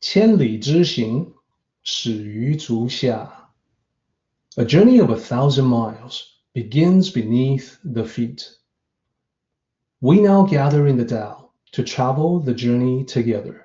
千里之行，始于足下。A journey of 1,000 miles begins beneath the feet. We now gather in the Tao to travel the journey together.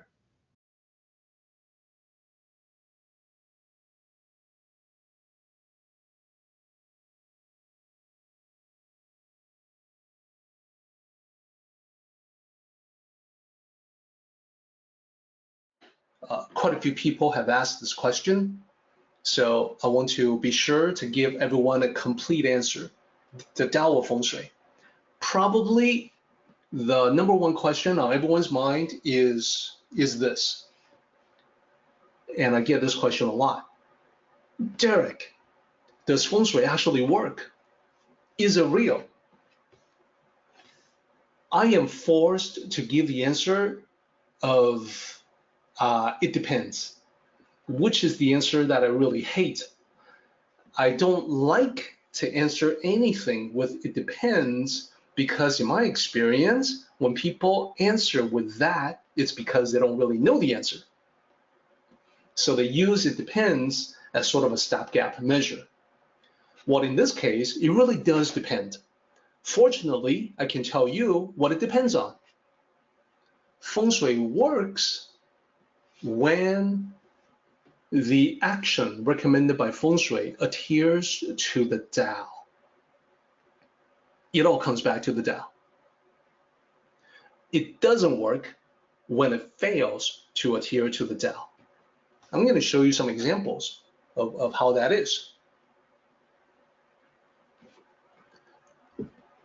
Quite a few people have asked this question, so I want to be sure to give everyone a complete answer. The Tao of Feng Shui. Probably the number one question on everyone's mind is this. And I get this question a lot. Derek, does Feng Shui actually work? Is it real? I am forced to give the answer of it depends, which is the answer that I really hate. I don't like to answer anything with it depends because in my experience, when people answer with that, it's because they don't really know the answer. So they use it depends as sort of a stopgap measure. Well, in this case, it really does depend. Fortunately, I can tell you what it depends on. Feng Shui works when the action recommended by Feng Shui adheres to the Tao. It all comes back to the Tao. It doesn't work when it fails to adhere to the Tao. I'm going to show you some examples of how that is.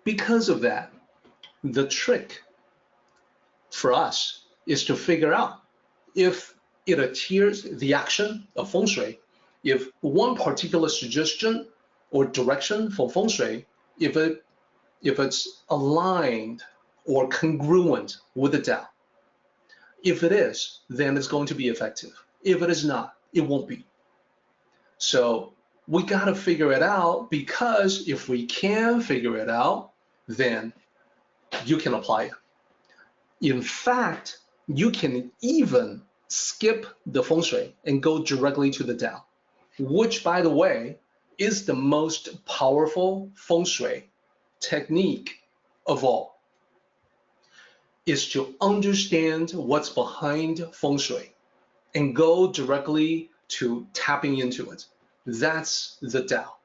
Because of that, the trick for us is to figure out if it adheres the action of Feng Shui, if one particular suggestion or direction for Feng Shui, if it's aligned or congruent with the Tao. If it is, then it's going to be effective. If it is not, it won't be. So we got to figure it out, because if we can figure it out, then you can apply it. In fact, you can even skip the Feng Shui and go directly to the Tao, which, by the way, is the most powerful Feng Shui technique of all, is to understand what's behind Feng Shui and go directly to tapping into it. That's the Tao.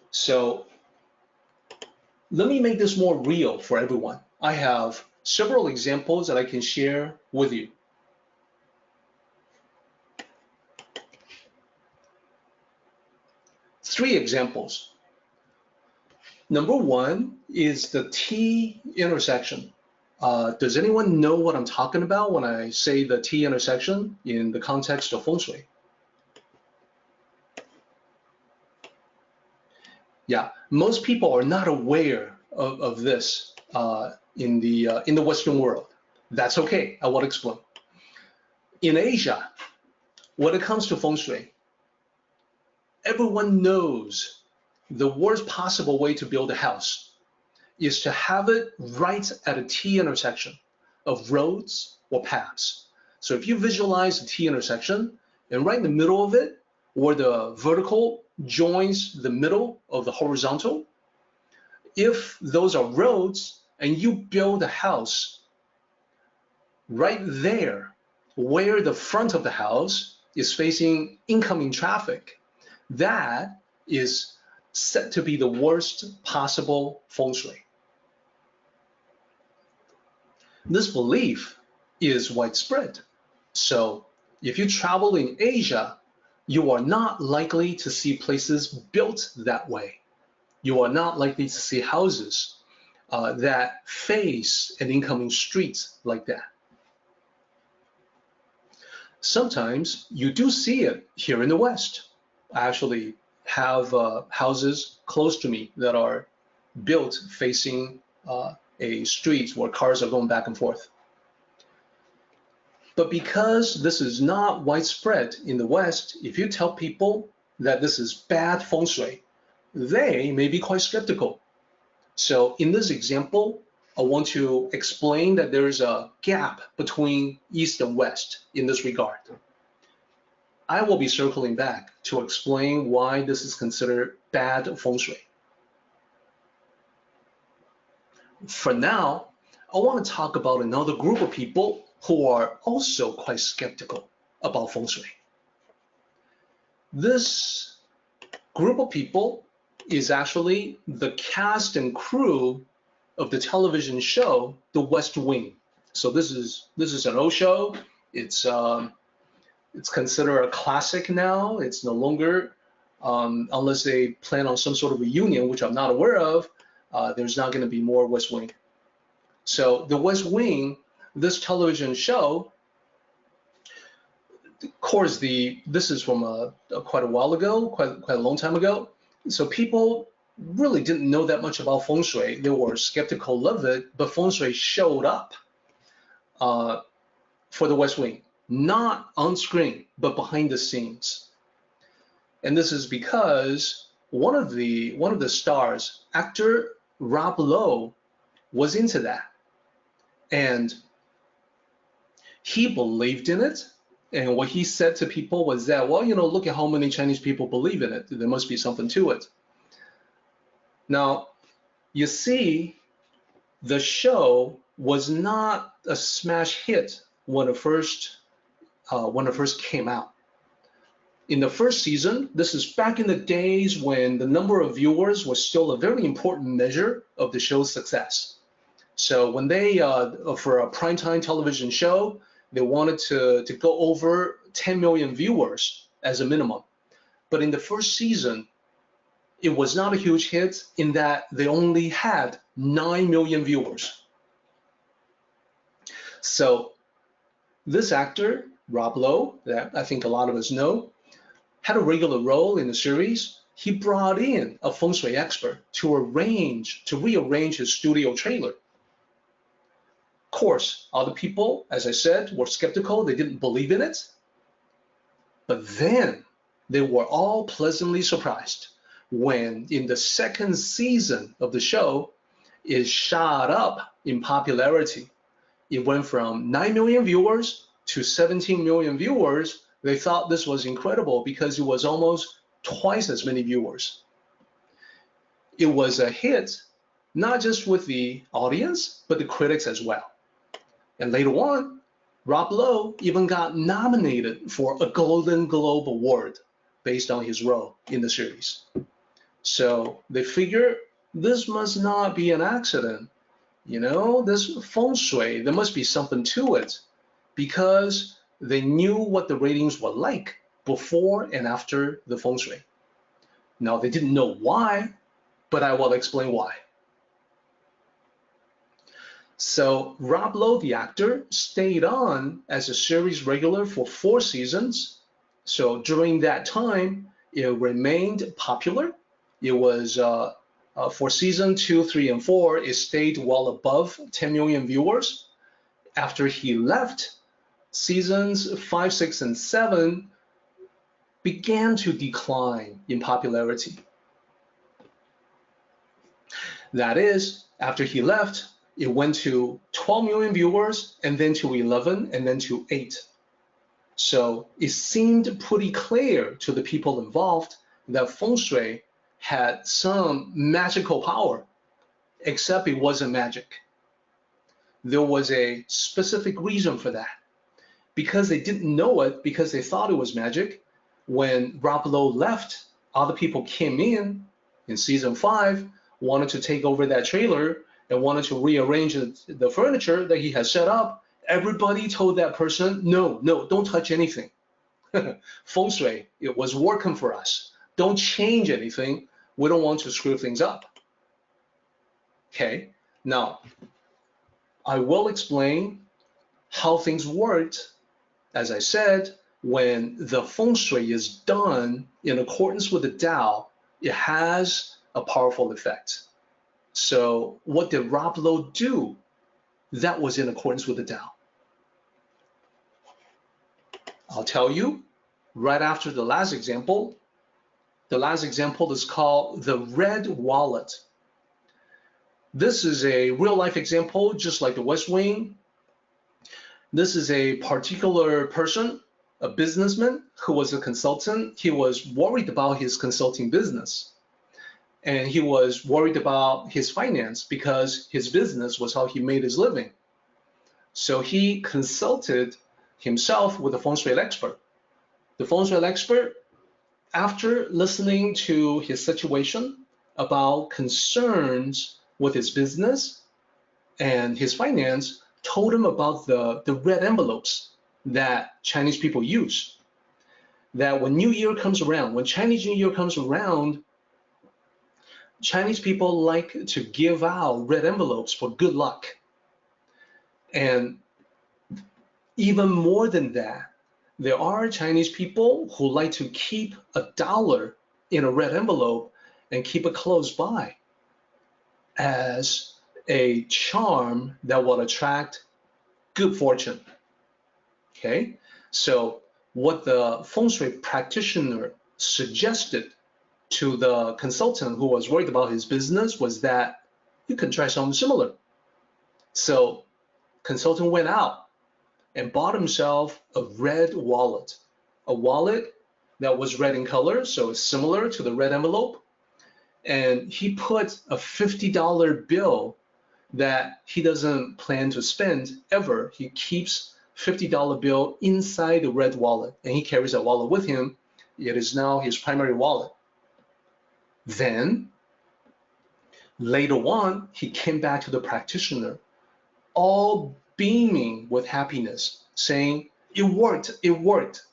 So let me make this more real for everyone. I have several examples that I can share with you. Three examples. Number one is the T intersection. Does anyone know what I'm talking about when I say the T intersection in the context of Feng Shui? Yeah, most people are not aware of this in the Western world. That's okay, I will explain. In Asia, when it comes to Feng Shui, everyone knows the worst possible way to build a house is to have it right at a T intersection of roads or paths. So if you visualize a T intersection, and right in the middle of it, where the vertical joins the middle of the horizontal, if those are roads and you build a house right there where the front of the house is facing incoming traffic, that is said to be the worst possible Feng Shui. This belief is widespread. So if you travel in Asia, you are not likely to see places built that way. You are not likely to see houses that face an incoming street like that. Sometimes you do see it here in the West. I actually have houses close to me that are built facing a street where cars are going back and forth. But because this is not widespread in the West, if you tell people that this is bad Feng Shui, they may be quite skeptical. So in this example, I want to explain that there is a gap between East and West in this regard. I will be circling back to explain why this is considered bad Feng Shui. For now, I want to talk about another group of people who are also quite skeptical about Feng Shui. This group of people is actually the cast and crew of the television show The West Wing. So this is an old show. It's considered a classic now. It's no longer, unless they plan on some sort of reunion, which I'm not aware of, there's not going to be more West Wing. So The West Wing, this television show, of course, this is from quite a while ago, quite a long time ago. So people really didn't know that much about Feng Shui. They were skeptical of it, but Feng Shui showed up for The West Wing, not on screen, but behind the scenes. And this is because one of the stars, actor Rob Lowe, was into that. And he believed in it. And what he said to people was that, well, look at how many Chinese people believe in it. There must be something to it. Now, you see, the show was not a smash hit when it first came out. In the first season, this is back in the days when the number of viewers was still a very important measure of the show's success. So when they, for a primetime television show, they wanted to go over 10 million viewers as a minimum. But in the first season, it was not a huge hit in that they only had 9 million viewers. So this actor, Rob Lowe, that I think a lot of us know, had a regular role in the series. He brought in a Feng Shui expert to rearrange his studio trailer. Of course, other people, as I said, were skeptical. They didn't believe in it. But then they were all pleasantly surprised when in the second season of the show, it shot up in popularity. It went from 9 million viewers to 17 million viewers. They thought this was incredible because it was almost twice as many viewers. It was a hit, not just with the audience, but the critics as well. And later on, Rob Lowe even got nominated for a Golden Globe Award based on his role in the series. So they figure this must not be an accident. This Feng Shui, there must be something to it, because they knew what the ratings were like before and after the Feng Shui. Now, they didn't know why, but I will explain why. So Rob Lowe, the actor, stayed on as a series regular for 4 seasons. So during that time, it remained popular. It was, for season 2, 3, and 4, it stayed well above 10 million viewers. After he left, seasons 5, 6, and 7 began to decline in popularity. That is, after he left, it went to 12 million viewers, and then to 11, and then to 8. So it seemed pretty clear to the people involved that Feng Shui had some magical power, except it wasn't magic. There was a specific reason for that. Because they didn't know it, because they thought it was magic, when Rob Lowe left, other people came in season 5, wanted to take over that trailer, and wanted to rearrange the furniture that he had set up. Everybody told that person, no, don't touch anything. Feng Shui, it was working for us. Don't change anything. We don't want to screw things up. Okay, now I will explain how things worked. As I said, when the Feng Shui is done in accordance with the Tao, it has a powerful effect. So what did Rob Lowe do that was in accordance with the Tao? I'll tell you right after the last example. The last example is called the red wallet. This is a real-life example, just like the West Wing. This is a particular person, a businessman who was a consultant. He was worried about his consulting business. And he was worried about his finance because his business was how he made his living. So he consulted himself with a Feng Shui expert. The Feng Shui expert, after listening to his situation about concerns with his business and his finance, told him about the red envelopes that Chinese people use. That when New Year comes around, when Chinese New Year comes around, Chinese people like to give out red envelopes for good luck. And even more than that, there are Chinese people who like to keep $1 in a red envelope and keep it close by as a charm that will attract good fortune. Okay, so what the Feng Shui practitioner suggested to the consultant who was worried about his business was that you can try something similar. So consultant went out and bought himself a red wallet, a wallet that was red in color, so it's similar to the red envelope. And he put a $50 bill that he doesn't plan to spend ever. He keeps $50 bill inside the red wallet, and he carries that wallet with him. It is now his primary wallet. Then, later on, he came back to the practitioner, all beaming with happiness, saying, "It worked, it worked."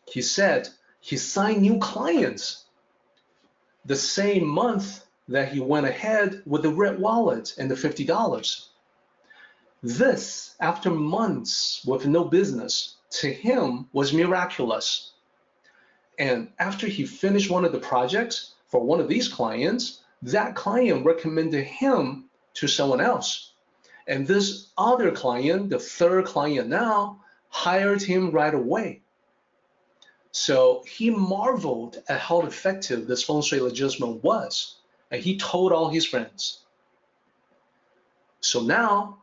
He said he signed new clients the same month that he went ahead with the red wallet and the $50. This, after months with no business, to him was miraculous. And after he finished one of the projects for one of these clients, that client recommended him to someone else. And this other client, the third client now, hired him right away. So he marveled at how effective this Feng Shui adjustment was, and he told all his friends. So now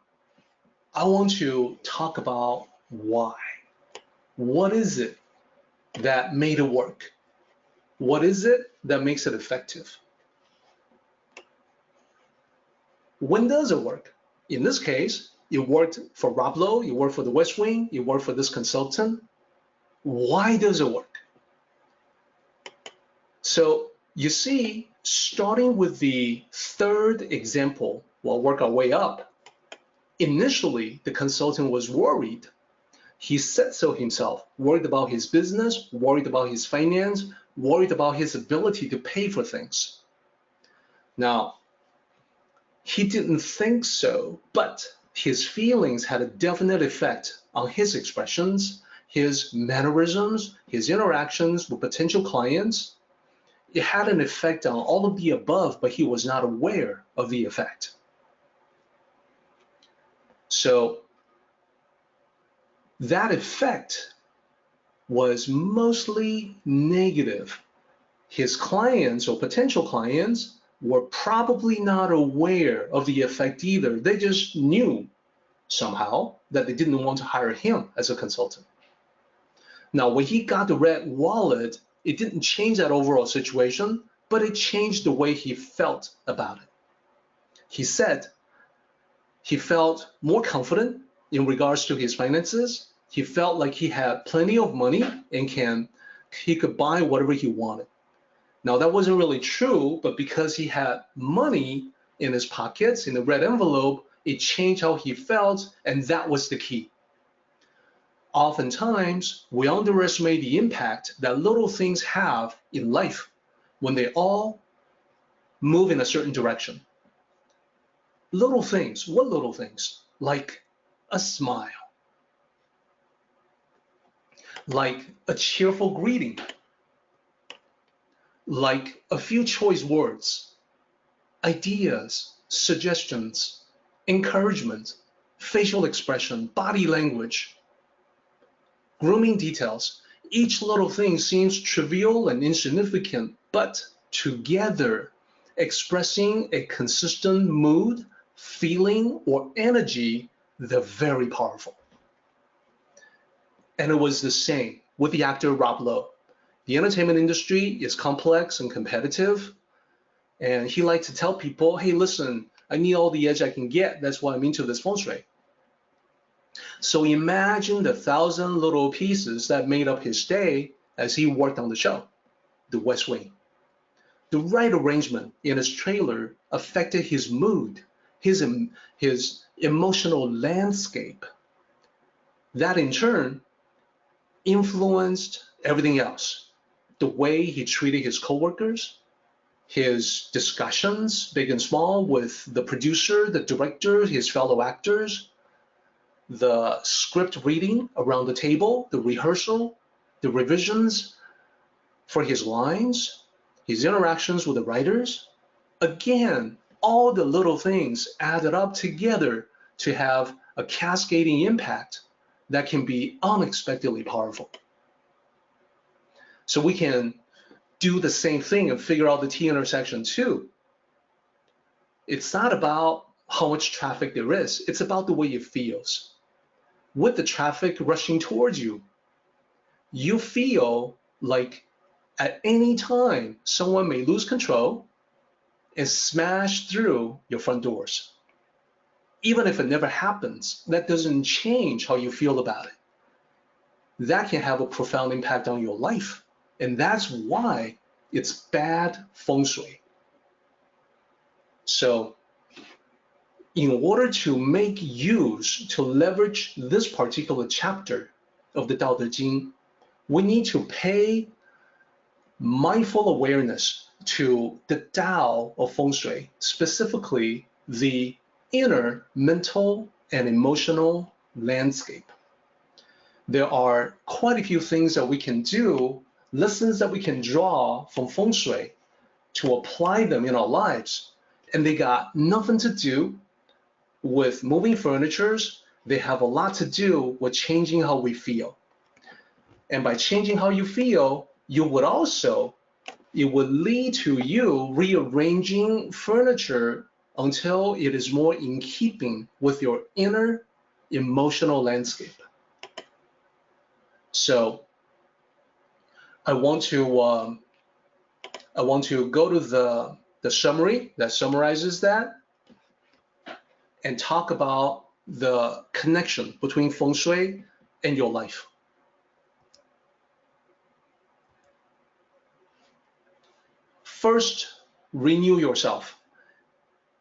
I want to talk about why. What is it that made it work? What is it that makes it effective? When does it work? In this case, it worked for Rob Lowe, it worked for the West Wing, it worked for this consultant. Why does it work? So you see, starting with the third example, we'll work our way up. Initially, the consultant was worried. He said so himself, worried about his business, worried about his finance, worried about his ability to pay for things. Now, he didn't think so, but his feelings had a definite effect on his expressions, his mannerisms, his interactions with potential clients. It had an effect on all of the above, but he was not aware of the effect. So that effect was mostly negative. His clients or potential clients were probably not aware of the effect either. They just knew somehow that they didn't want to hire him as a consultant. Now, when he got the red wallet, it didn't change that overall situation, but it changed the way he felt about it. He said he felt more confident in regards to his finances. He felt like he had plenty of money and he could buy whatever he wanted. Now, that wasn't really true, but because he had money in his pockets, in the red envelope, it changed how he felt, and that was the key. Oftentimes, we underestimate the impact that little things have in life when they all move in a certain direction. Little things, what little things? Like a smile, like a cheerful greeting, like a few choice words, ideas, suggestions, encouragement, facial expression, body language, grooming details. Each little thing seems trivial and insignificant, but together expressing a consistent mood, feeling, or energy, they're very powerful. And it was the same with the actor Rob Lowe. The entertainment industry is complex and competitive, and he liked to tell people, hey, listen, I need all the edge I can get. That's why I'm into this Feng Shui. So imagine the 1,000 little pieces that made up his day as he worked on the show, The West Wing. The right arrangement in his trailer affected his mood, his emotional landscape. That in turn influenced everything else. The way he treated his coworkers, his discussions, big and small, with the producer, the director, his fellow actors, the script reading around the table, the rehearsal, the revisions for his lines, his interactions with the writers. Again, all the little things added up together to have a cascading impact that can be unexpectedly powerful. So we can do the same thing and figure out the T intersection too. It's not about how much traffic there is, it's about the way it feels. With the traffic rushing towards you, you feel like at any time someone may lose control and smash through your front doors. Even if it never happens, that doesn't change how you feel about it. That can have a profound impact on your life. And that's why it's bad Feng Shui. So in order to make use, to leverage this particular chapter of the Daodejing, we need to pay mindful awareness to the Tao of Feng Shui, specifically the inner mental and emotional landscape. There are quite a few things that we can do, lessons that we can draw from Feng Shui to apply them in our lives, and they got nothing to do with moving furnitures. They have a lot to do with changing how we feel. And by changing how you feel, it would lead to you rearranging furniture until it is more in keeping with your inner emotional landscape. So I want to go to the summary that summarizes that and talk about the connection between Feng Shui and your life. First, renew yourself.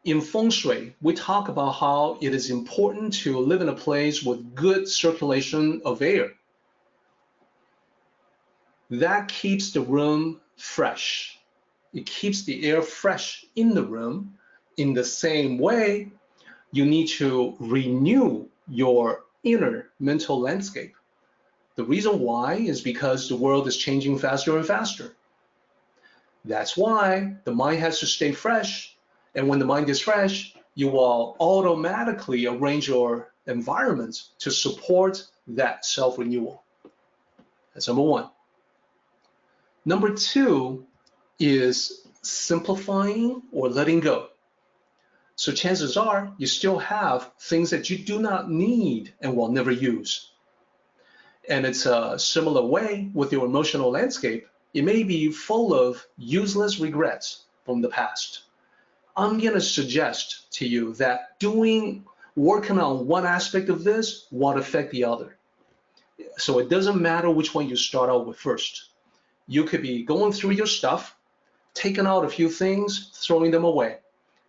In Feng Shui, we talk about how it is important to live in a place with good circulation of air. That keeps the room fresh. It keeps the air fresh in the room. In the same way, you need to renew your inner mental landscape. The reason why is because the world is changing faster and faster. That's why the mind has to stay fresh. And when the mind is fresh, you will automatically arrange your environment to support that self-renewal. That's number one. Number two is simplifying or letting go. So chances are you still have things that you do not need and will never use. And it's a similar way with your emotional landscape. It may be full of useless regrets from the past. I'm going to suggest to you that working on one aspect of this won't affect the other. So it doesn't matter which one you start out with first. You could be going through your stuff, taking out a few things, throwing them away.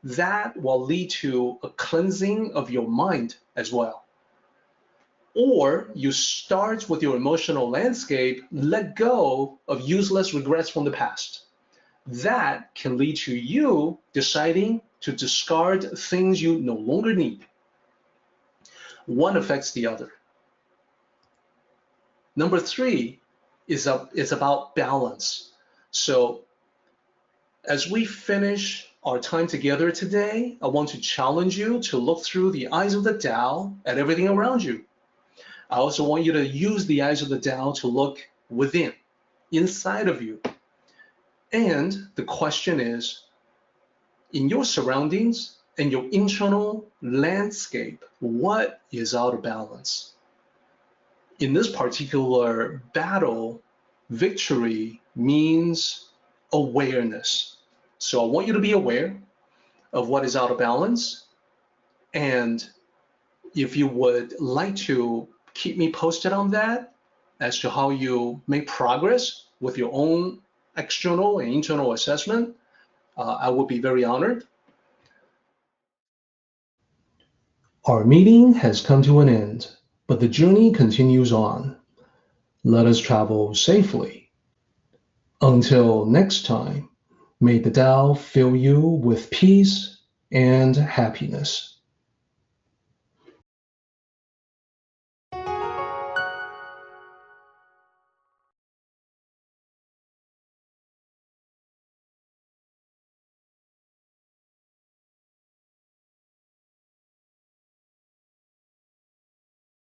That will lead to a cleansing of your mind as well. Or you start with your emotional landscape, let go of useless regrets from the past. That can lead to you deciding to discard things you no longer need. One affects the other. Number three is about balance. So as we finish our time together today, I want to challenge you to look through the eyes of the Tao at everything around you. I also want you to use the eyes of the Tao to look within, inside of you. And the question is, in your surroundings and your internal landscape, what is out of balance? In this particular battle, victory means awareness. So I want you to be aware of what is out of balance. And if you would like to keep me posted on that as to how you make progress with your own external and internal assessment, I would be very honored. Our meeting has come to an end, but the journey continues on. Let us travel safely. Until next time, may the Tao fill you with peace and happiness.